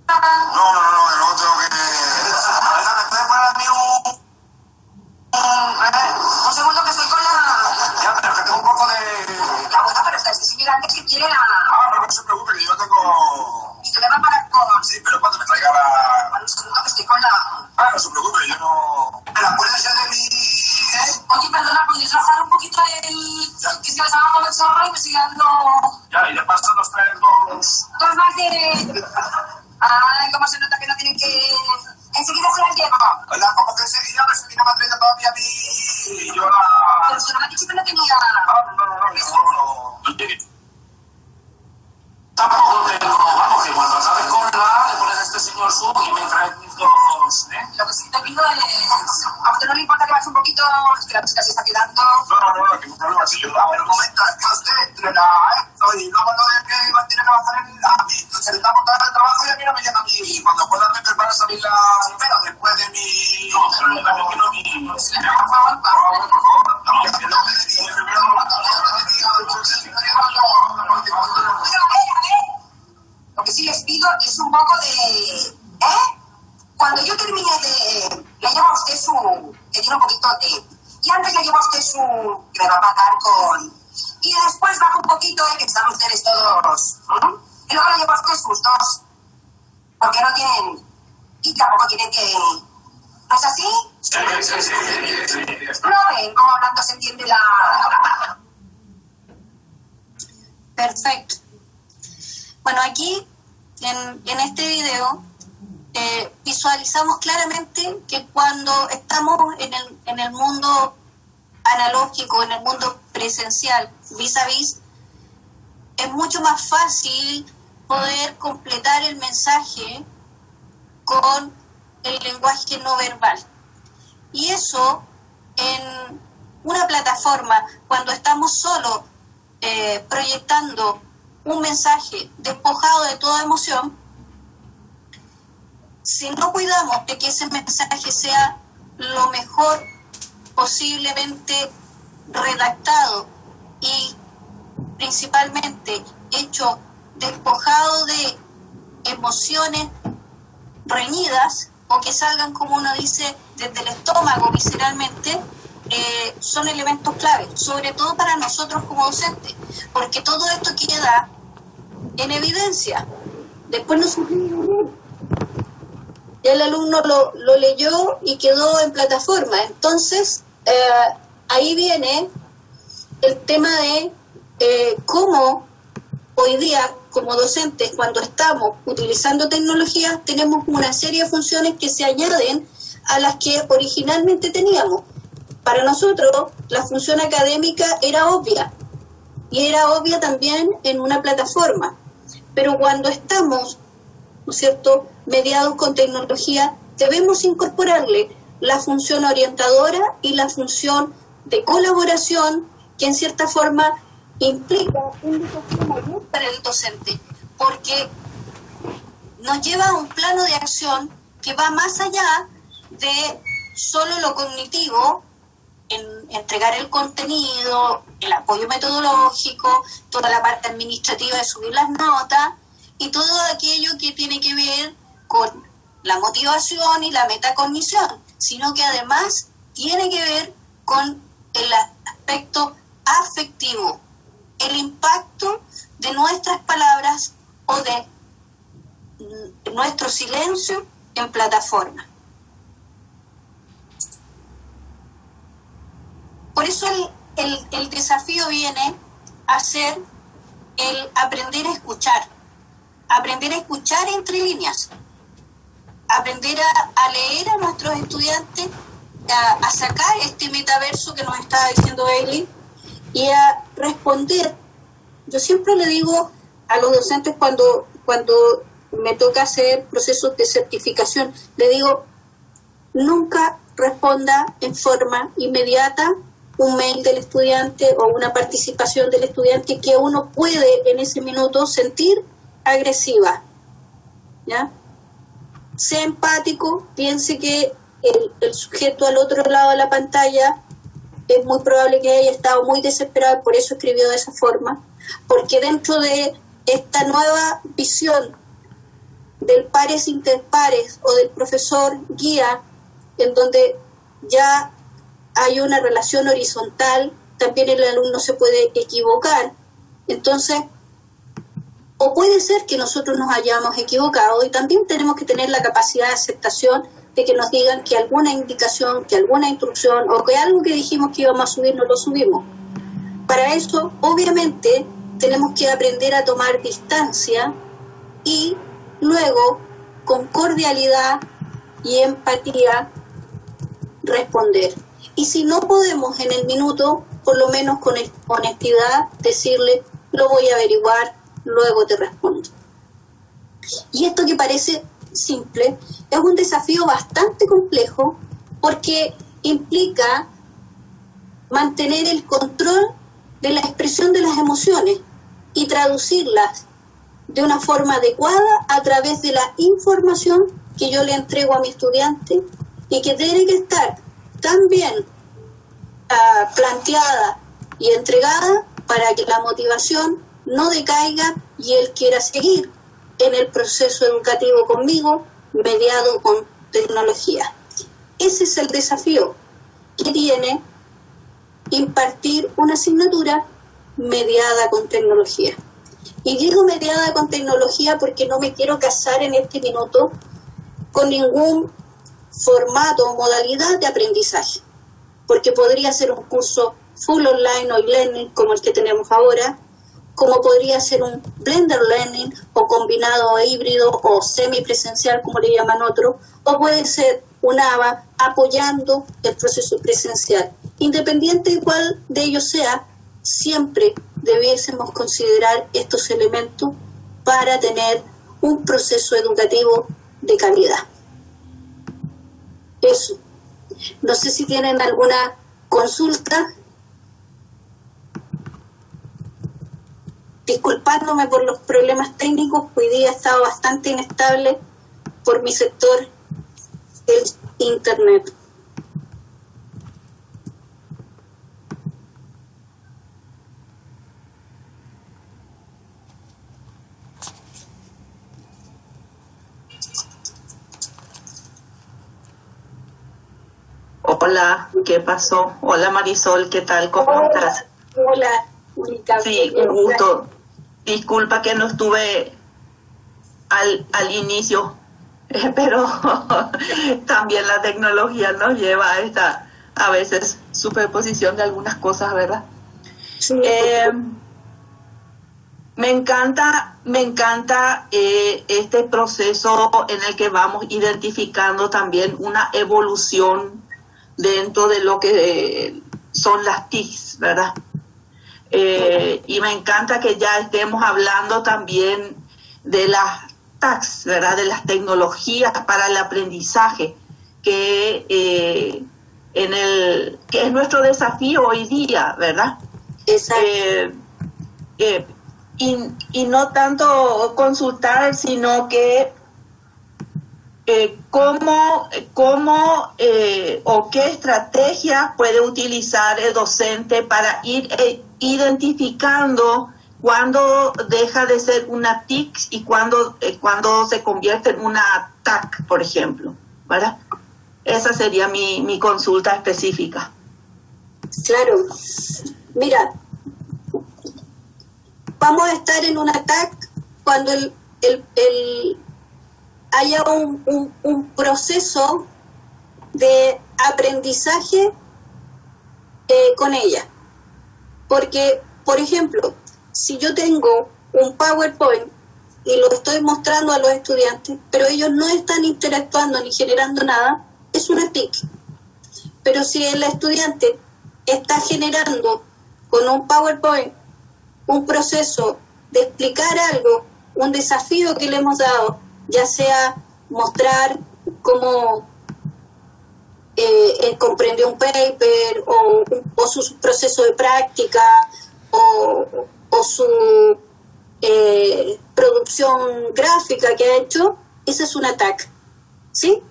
No, luego tengo que... ¿Puedes para mí un segundo que estoy con la... Ya, pero que tengo un poco de... La buena, pero está este señor antes que quiere la... pero no se preocupe que yo tengo... Y se le va para con... Sí, pero cuando me traiga la... Al segundo que estoy con la... Ah, no se preocupe, yo no... ¿Me acuerdas ya de mi...? Oye, perdona, ¿podrías bajar un poquito el... que se les haga con el zorro y me sigue dando... Ya, y de paso nos traen dos... Dos más de... Ay, cómo se nota que no tienen que... Enseguida se las llevo. Hola, ¿cómo que enseguida? Me estoy trayendo todavía a mí... Y yo la... Pero si no me has dicho que no tenía... No tiene. Tampoco tengo, vamos, que cuando acabes con la, le pones a este señor su y me traes dos, ¿eh? Lo que sí te pido es... A usted no le importa que baje un poquito, es que la música se está quedando... No, que no problema, si yo... pero un momento, es que usted entre la esto y luego lo de que tiene que bajar a mí, se le está montando el trabajo y a mí no me llama a mí. Y cuando pueda me preparas a mí la espera después de mi... No, pero no me quiero mi... Por favor, por favor. Que no me dedique primero a lo que sí les pido es un poco de... Cuando yo termine de... Le llevo a usted su... que tiene un poquito de... Y antes le llevo a usted su... que me va a pagar con... Y después bajo un poquito, que están ustedes todos... Y luego le llevo a usted sus dos. Porque no tienen... Y tampoco tienen que... ¿No es así? Sí. ¿No ven cómo hablando se entiende la... Perfecto. Bueno, aquí en este video visualizamos claramente que cuando estamos en el mundo analógico, en el mundo presencial, vis a vis, es mucho más fácil poder completar el mensaje con el lenguaje no verbal. Y eso en una plataforma, cuando estamos solo proyectando un mensaje despojado de toda emoción, si no cuidamos de que ese mensaje sea lo mejor posiblemente redactado y principalmente hecho despojado de emociones reñidas o que salgan, como uno dice, desde el estómago visceralmente, son elementos clave, sobre todo para nosotros como docentes, porque todo esto queda en evidencia. Después el alumno lo leyó y quedó en plataforma. Entonces, ahí viene el tema de cómo hoy día, como docentes, cuando estamos utilizando tecnología, tenemos una serie de funciones que se añaden a las que originalmente teníamos. Para nosotros, la función académica era obvia, y era obvia también en una plataforma. Pero cuando estamos, ¿no es cierto?, mediados con tecnología, debemos incorporarle la función orientadora y la función de colaboración, que en cierta forma implica un desafío mayor para el docente, porque nos lleva a un plano de acción que va más allá de solo lo cognitivo, en entregar el contenido, el apoyo metodológico, toda la parte administrativa de subir las notas y todo aquello que tiene que ver con la motivación y la metacognición, sino que además tiene que ver con el aspecto afectivo, el impacto de nuestras palabras o de nuestro silencio en plataforma. Por eso el desafío viene a ser el aprender a escuchar entre líneas, aprender a leer a nuestros estudiantes, a sacar este metaverso que nos estaba diciendo Bailey y a responder. Yo siempre le digo a los docentes cuando me toca hacer procesos de certificación, le digo, nunca responda en forma inmediata un mail del estudiante o una participación del estudiante que uno puede en ese minuto sentir agresiva, ¿ya? Sea empático, piense que el sujeto al otro lado de la pantalla es muy probable que haya estado muy desesperado, por eso escribió de esa forma, porque dentro de esta nueva visión del pares interpares o del profesor guía, en donde ya hay una relación horizontal, también el alumno se puede equivocar. Entonces, O puede ser que nosotros nos hayamos equivocado y también tenemos que tener la capacidad de aceptación de que nos digan que alguna indicación, que alguna instrucción o que algo que dijimos que íbamos a subir no lo subimos. Para eso, obviamente, tenemos que aprender a tomar distancia y luego, con cordialidad y empatía, responder. Y si no podemos en el minuto, por lo menos con honestidad, decirle, lo voy a averiguar, luego te respondo. Y esto que parece simple es un desafío bastante complejo porque implica mantener el control de la expresión de las emociones y traducirlas de una forma adecuada a través de la información que yo le entrego a mi estudiante y que tiene que estar tan bien planteada y entregada para que la motivación no decaiga y él quiera seguir en el proceso educativo conmigo, mediado con tecnología. Ese es el desafío que tiene impartir una asignatura mediada con tecnología. Y digo mediada con tecnología porque no me quiero casar en este minuto con ningún formato o modalidad de aprendizaje, porque podría ser un curso full online o e-learning como el que tenemos ahora, como podría ser un blended learning o combinado o híbrido o semipresencial como le llaman otros, o puede ser un ABA apoyando el proceso presencial. Independiente de cuál de ellos sea, siempre debiésemos considerar estos elementos para tener un proceso educativo de calidad. Eso. No sé si tienen alguna consulta. Disculpándome por los problemas técnicos, hoy día ha estado bastante inestable por mi sector, el internet. Hola, ¿qué pasó? Hola Marisol, ¿qué tal? ¿Cómo estás? Hola, Mónica. Sí, un gusto. Disculpa que no estuve al inicio, pero también la tecnología nos lleva a esta, a veces, superposición de algunas cosas, ¿verdad? Sí. Me encanta este proceso en el que vamos identificando también una evolución dentro de lo que son las TICs, ¿verdad? Y me encanta que ya estemos hablando también de las TACs, ¿verdad? De las tecnologías para el aprendizaje, que es nuestro desafío hoy día, ¿verdad? Exacto. Y no tanto consultar, sino que cómo o qué estrategia puede utilizar el docente para ir identificando cuándo deja de ser una TIC y cuándo se convierte en una TAC, por ejemplo, ¿verdad? Esa sería mi consulta específica. Claro. Mira, vamos a estar en una TAC cuando haya un proceso de aprendizaje con ella. Porque, por ejemplo, si yo tengo un PowerPoint y lo estoy mostrando a los estudiantes, pero ellos no están interactuando ni generando nada, es una TIC. Pero si el estudiante está generando con un PowerPoint un proceso de explicar algo, un desafío que le hemos dado, ya sea mostrar cómo comprendió un paper o su proceso de práctica o su producción gráfica que ha hecho, esa es una TAC, ¿sí?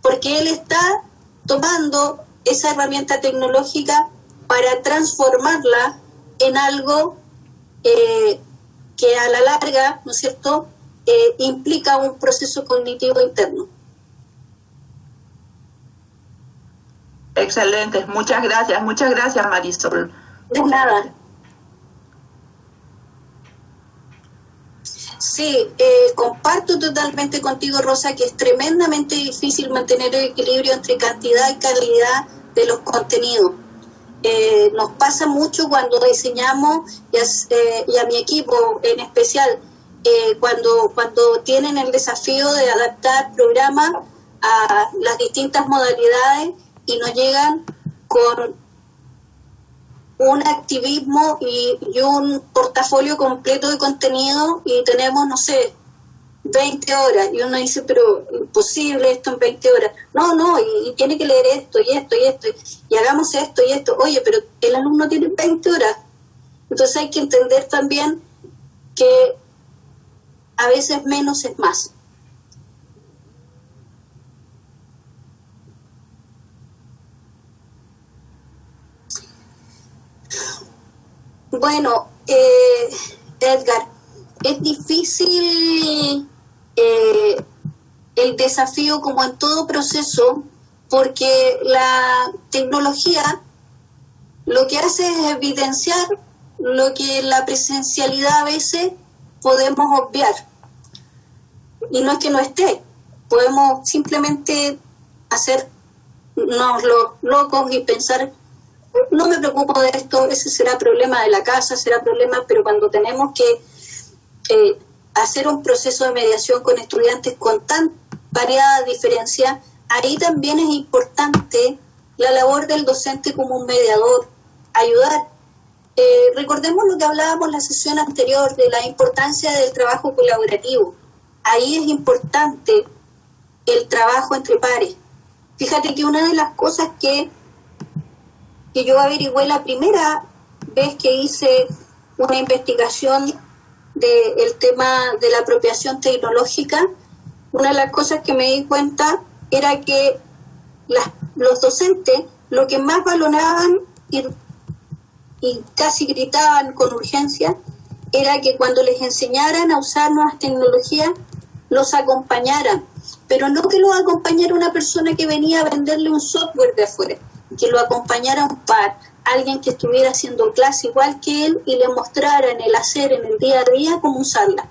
Porque él está tomando esa herramienta tecnológica para transformarla en algo que a la larga, ¿no es cierto?, implica un proceso cognitivo interno. Excelente, muchas gracias Marisol. De nada. Sí, comparto totalmente contigo, Rosa, que es tremendamente difícil mantener el equilibrio entre cantidad y calidad de los contenidos. Nos pasa mucho cuando diseñamos, y a mi equipo en especial, cuando tienen el desafío de adaptar programas a las distintas modalidades y nos llegan con un activismo y un portafolio completo de contenido y tenemos, no sé, 20 horas. Y uno dice, pero imposible esto en 20 horas. No, y tiene que leer esto y esto y esto. Y hagamos esto y esto. Oye, pero el alumno tiene 20 horas. Entonces hay que entender también que a veces menos es más. Bueno, Edgar, es difícil el desafío como en todo proceso, porque la tecnología lo que hace es evidenciar lo que en la presencialidad a veces podemos obviar. Y no es que no esté, podemos simplemente hacernos los locos y pensar, no me preocupo de esto, ese será problema de la casa, será problema, pero cuando tenemos que hacer un proceso de mediación con estudiantes con tan variada diferencia, ahí también es importante la labor del docente como un mediador, ayudar. Recordemos lo que hablábamos en la sesión anterior de la importancia del trabajo colaborativo. Ahí es importante el trabajo entre pares. Fíjate que una de las cosas que yo averigüé la primera vez que hice una investigación del tema de la apropiación tecnológica, una de las cosas que me di cuenta era que los docentes lo que más valoraban y casi gritaban con urgencia era que cuando les enseñaran a usar nuevas tecnologías los acompañaran, pero no que los acompañara una persona que venía a venderle un software de afuera, que lo acompañara un par, alguien que estuviera haciendo clase igual que él y le mostrara en el hacer, en el día a día, cómo usarla.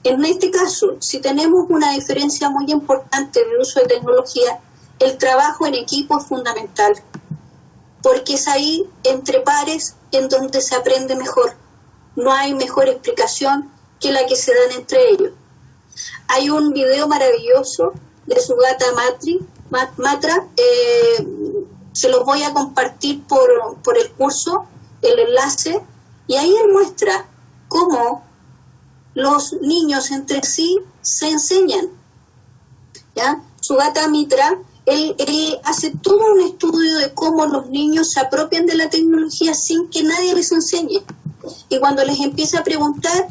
En este caso, si tenemos una diferencia muy importante de uso de tecnología, el trabajo en equipo es fundamental, porque es ahí, entre pares, en donde se aprende mejor. No hay mejor explicación que la que se dan entre ellos. Hay un video maravilloso de Sugata Matra, se los voy a compartir por el curso, el enlace, y ahí él muestra cómo los niños entre sí se enseñan. ¿Ya? Sugata Mitra, él hace todo un estudio de cómo los niños se apropian de la tecnología sin que nadie les enseñe. Y cuando les empieza a preguntar,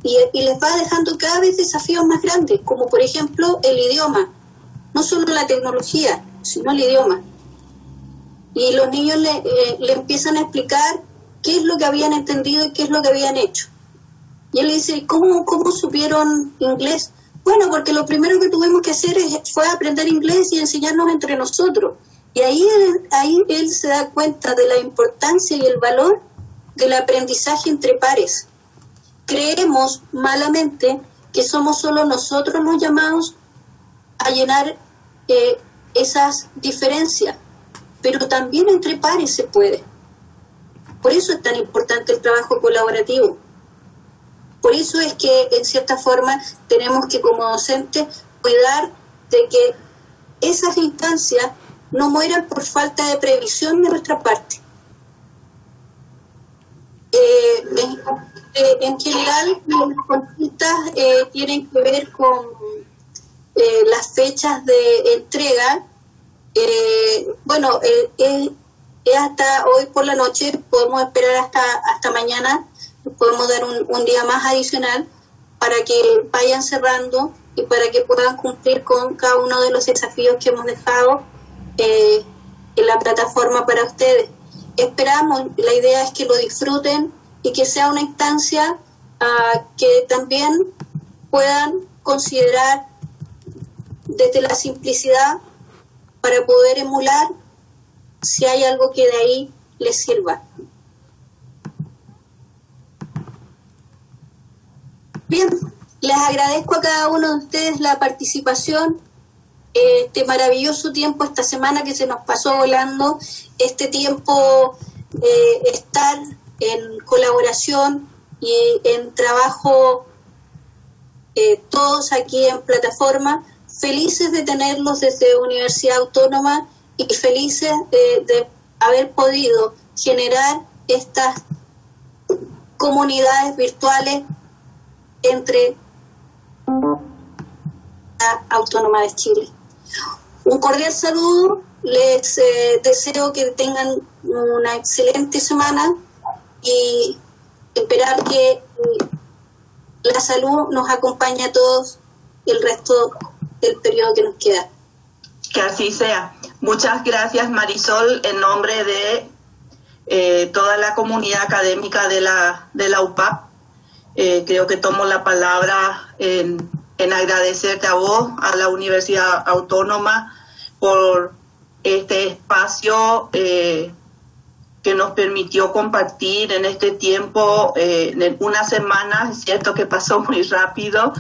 y les va dejando cada vez desafíos más grandes, como por ejemplo el idioma. No solo la tecnología, sino el idioma. Y los niños le empiezan a explicar qué es lo que habían entendido y qué es lo que habían hecho. Y él le dice, ¿cómo supieron inglés? Bueno, porque lo primero que tuvimos que hacer fue aprender inglés y enseñarnos entre nosotros. Y ahí él se da cuenta de la importancia y el valor del aprendizaje entre pares. Creemos malamente que somos solo nosotros los llamados a llenar esas diferencias, pero también entre pares se puede. Por eso es tan importante el trabajo colaborativo. Por eso es que, en cierta forma, tenemos que, como docentes, cuidar de que esas instancias no mueran por falta de previsión de nuestra parte. En general, las consultas tienen que ver con las fechas de entrega. Es hasta hoy por la noche, podemos esperar hasta mañana, podemos dar un día más adicional para que vayan cerrando y para que puedan cumplir con cada uno de los desafíos que hemos dejado en la plataforma para ustedes. Esperamos, la idea es que lo disfruten y que sea una instancia que también puedan considerar desde la simplicidad para poder emular si hay algo que de ahí les sirva. Bien, Les agradezco a cada uno de ustedes la participación, este maravilloso tiempo, esta semana que se nos pasó volando, este tiempo, estar en colaboración y en trabajo todos aquí en plataforma, felices de tenerlos desde Universidad Autónoma y felices de haber podido generar estas comunidades virtuales entre la Autónoma de Chile. Un cordial saludo, les deseo que tengan una excelente semana y esperar que la salud nos acompañe a todos el resto del periodo que nos queda. Que así sea. Muchas gracias, Marisol, en nombre de toda la comunidad académica de la UPAP. Creo que tomo la palabra en agradecerte a vos, a la Universidad Autónoma, por este espacio que nos permitió compartir en este tiempo, en una semana. Es cierto que pasó muy rápido,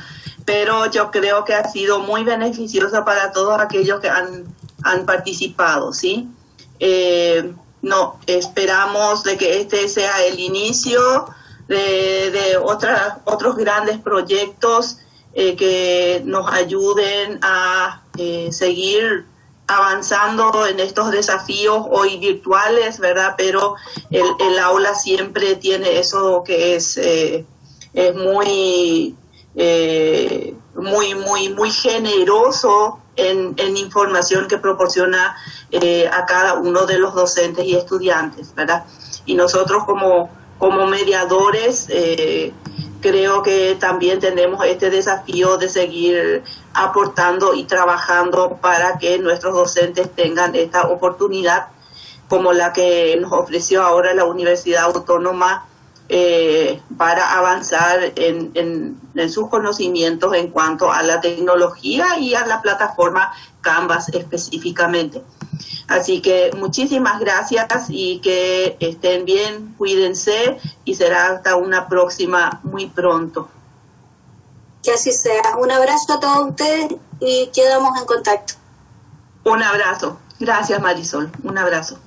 pero yo creo que ha sido muy beneficiosa para todos aquellos que han participado, ¿sí? No, esperamos de que este sea el inicio de otros grandes proyectos que nos ayuden a seguir avanzando en estos desafíos hoy virtuales, ¿verdad? Pero el aula siempre tiene eso que es muy generoso en información que proporciona a cada uno de los docentes y estudiantes, ¿verdad? Y nosotros como mediadores creo que también tenemos este desafío de seguir aportando y trabajando para que nuestros docentes tengan esta oportunidad como la que nos ofreció ahora la Universidad Autónoma para avanzar en sus conocimientos en cuanto a la tecnología y a la plataforma Canvas específicamente. Así que muchísimas gracias y que estén bien, cuídense y será hasta una próxima muy pronto. Que así sea. Un abrazo a todos ustedes y quedamos en contacto. Un abrazo. Gracias, Marisol. Un abrazo.